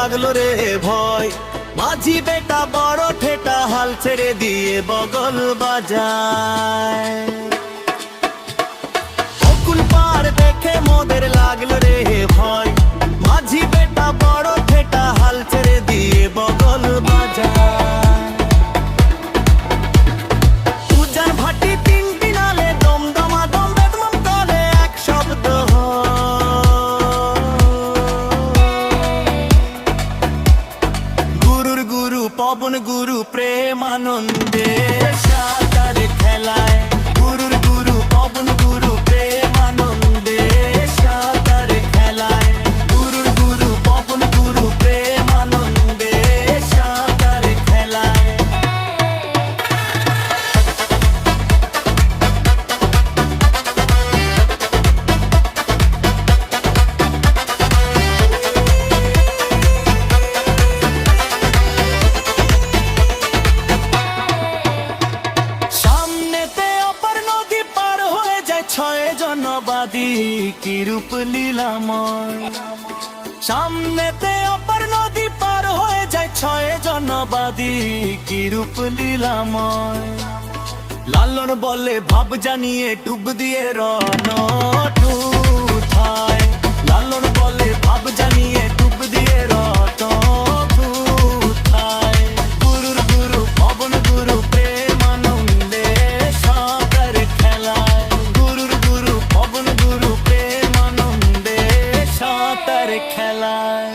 লাগলো রে ভয়, মাঝি বেটা বড় ঠেটা হাল ছেড়ে দিয়ে বগল বাজায়। অকুল পার দেখে মোদের লাগলো রে ভয়, মাঝি বেটা বড় ঠেটা হাল ছেড়ে দিয়ে বগল বাজায়। উজান ভাটি তিন দিনালে দমদমা দম বেদমম করে এক শব্দ গুরুর গুরু পবন গুরু প্রেমানন্দে সাঁতার খেলায়। গুরুর গুরু পবন গুরু প্রেমানন্দে সাঁতার খেলায়। গুরুর গুরু পবন গুরু প্রেমানন্দে সাঁতার খেলায়। ছয় জনবাদী কি রূপ লীলাময়, সামনেতে অপর নদী পার হয়ে যায় ছয় জনবাদী কি রূপ লীলাময়। লালন বলে ভাব জানিয়ে ডুব দিয়ে রণ উঠায়। লালন বলে ভাব জানিয়ে ডুব দিয়ে রণ উঠায়। গুরুর গুরু পবন গুরু প্রেমানন্দে সাঁতার খেলায়। পবন গুরু প্রেমানন্দে সাঁতার খেলায়।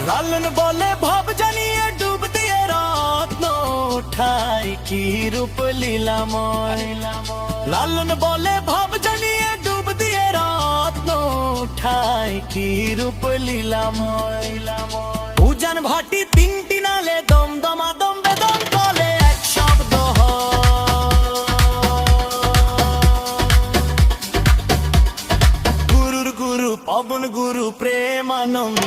লালন বলে ভাব জানিয়ে ডুব দিয়ে রত্ন উঠায় কি রূপ লীলাময়। লালন বলে ভাব জানিয়ে ডুব দিয়ে রত্ন উঠায় কি রূপ লীলাময়। উজান ভাটি তিনটি নালে দমদমা দম বেদম বলে এক শব্দ গুরুর গুরু পবন গুরু প্রেমানন্দ